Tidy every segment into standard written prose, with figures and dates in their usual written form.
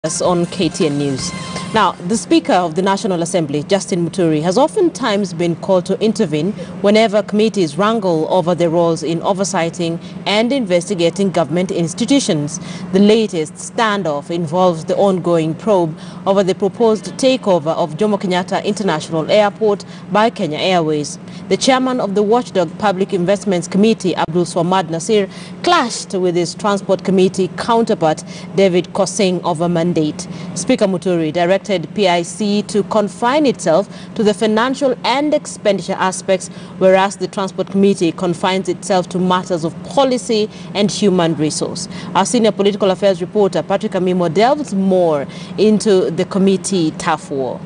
On KTN News. Now, the Speaker of the National Assembly, Justin Muturi, has oftentimes been called to intervene whenever committees wrangle over their roles in oversighting and investigating government institutions. The latest standoff involves the ongoing probe over the proposed takeover of Jomo Kenyatta International Airport by Kenya Airways. The chairman of the Watchdog Public Investments Committee, Abdul Swamad Nasir, clashed with his Transport Committee counterpart, David Kosing, over mandate. Speaker Muturi directed PIC to confine itself to the financial and expenditure aspects, whereas the Transport Committee confines itself to matters of policy and human resource. Our senior political affairs reporter, Patrick Amimo, delves more into the committee tough war.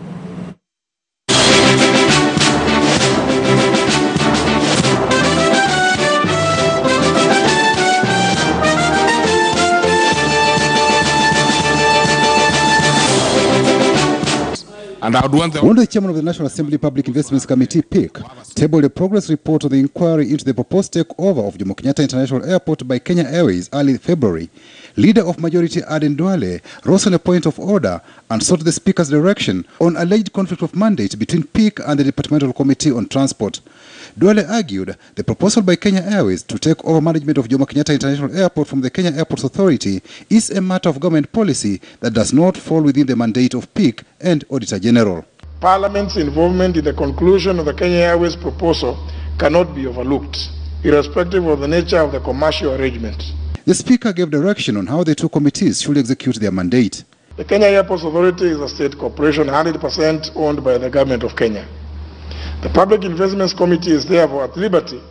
And I would want the chairman of the National Assembly Public Investments Committee, PIC, tabled a progress report of the inquiry into the proposed takeover of Jomo Kenyatta International Airport by Kenya Airways early February. Leader of Majority Aden Duale rose on a point of order and sought the Speaker's direction on alleged conflict of mandate between PIC and the Departmental Committee on Transport. Duale argued the proposal by Kenya Airways to take over management of Jomo Kenyatta International Airport from the Kenya Airports Authority is a matter of government policy that does not fall within the mandate of PIC and Auditor General. Parliament's involvement in the conclusion of the Kenya Airways proposal cannot be overlooked, irrespective of the nature of the commercial arrangement. The Speaker gave direction on how the two committees should execute their mandate. The Kenya Airports Authority is a state corporation 100% owned by the government of Kenya. The Public Investments Committee is therefore at liberty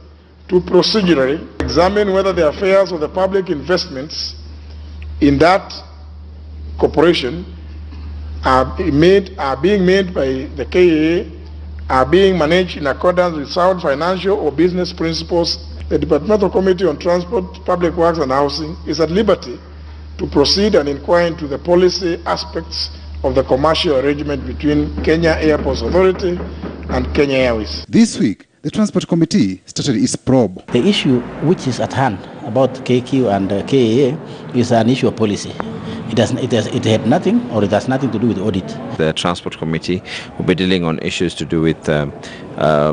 to procedurally examine whether the affairs of the public investments in that corporation are being made by the KAA, are being managed in accordance with sound financial or business principles. The Departmental Committee on Transport, Public Works and Housing is at liberty to proceed and inquire into the policy aspects of the commercial arrangement between Kenya Airports Authority and Kenya Airways. This week, the Transport Committee started its probe. The issue which is at hand about KQ and KAA is an issue of policy. It had nothing, or it has nothing to do with audit. The Transport Committee will be dealing on issues to do with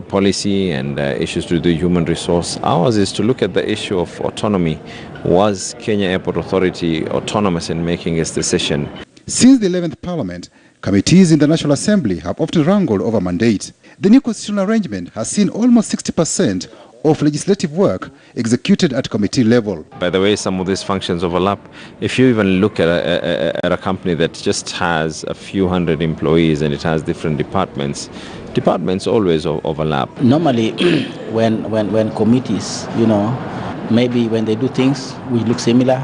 policy and issues to do with human resource. Ours is to look at the issue of autonomy. Was Kenya Airport Authority autonomous in making its decision? Since the 11th Parliament, committees in the National Assembly have often wrangled over mandate. The new constitutional arrangement has seen almost 60% of legislative work executed at committee level. By the way, some of these functions overlap. If you even look at a company that just has a few hundred employees and it has different departments always overlap. Normally, when committees, maybe when they do things which look similar,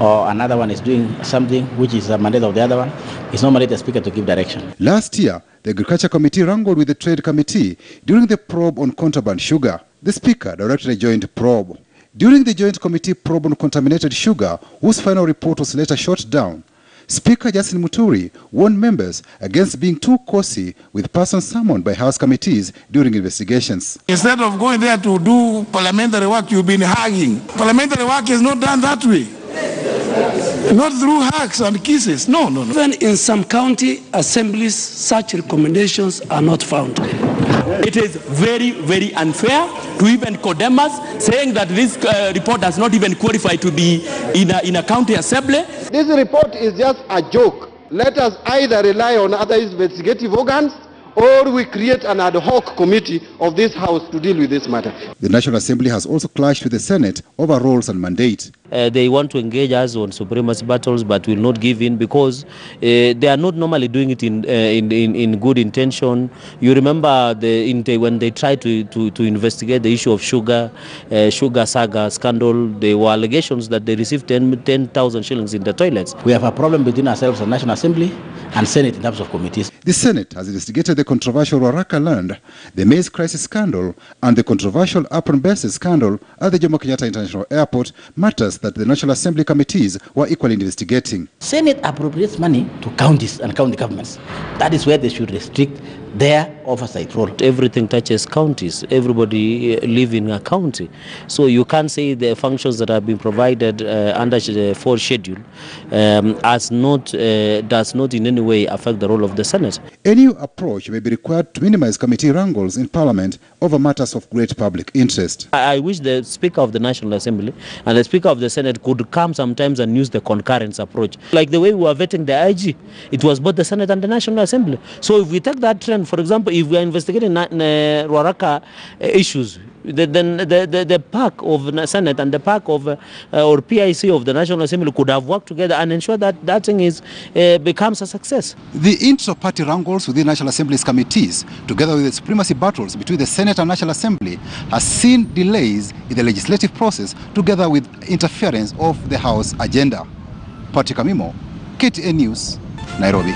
or another one is doing something which is a mandate of the other one, it's normally the Speaker to give direction. Last year, the Agriculture Committee wrangled with the Trade Committee during the probe on contraband sugar. The Speaker directed a joint probe. During the Joint Committee probe on contaminated sugar, whose final report was later shot down, Speaker Justin Muturi warned members against being too cozy with persons summoned by House committees during investigations. Instead of going there to do parliamentary work, you've been hugging. Parliamentary work is not done that way. Not through hugs and kisses. No. Even in some county assemblies, such recommendations are not found. It is very, very unfair to even condemn us, saying that this report does not even qualify to be in a county assembly. This report is just a joke. Let us either rely on other investigative organs or we create an ad hoc committee of this House to deal with this matter. The National Assembly has also clashed with the Senate over roles and mandate. They want to engage us on supremacy battles, but will not give in because they are not normally doing it in good intention. You remember when they tried to investigate the issue of sugar saga scandal, there were allegations that they received 10,000 shillings in the toilets. We have a problem between ourselves and National Assembly and Senate in terms of committees. The Senate has investigated the controversial Waraka land, the maize crisis scandal, and the controversial apron bases scandal at the Jomo Kenyatta International Airport, matters that the National Assembly committees were equally investigating. Senate appropriates money to counties and county governments. That is where they should restrict their oversight role. Everything touches counties. Everybody live in a county. So you can't say the functions that have been provided under the fourth schedule does not in any way affect the role of the Senate. A new approach may be required to minimize committee wrangles in Parliament over matters of great public interest. I wish the Speaker of the National Assembly and the Speaker of the Senate could come sometimes and use the concurrence approach. Like the way we were vetting the IG, it was both the Senate and the National Assembly. So if we take that trend, for example, if we are investigating Ruaraka issues, then the PAC of the Senate and the PAC of or PIC of the National Assembly could have worked together and ensure that that thing becomes a success. The intra-party wrangles within National Assembly's committees, together with the supremacy battles between the Senate and National Assembly, has seen delays in the legislative process, together with interference of the House agenda. Patrick Amimo, KTN News, Nairobi.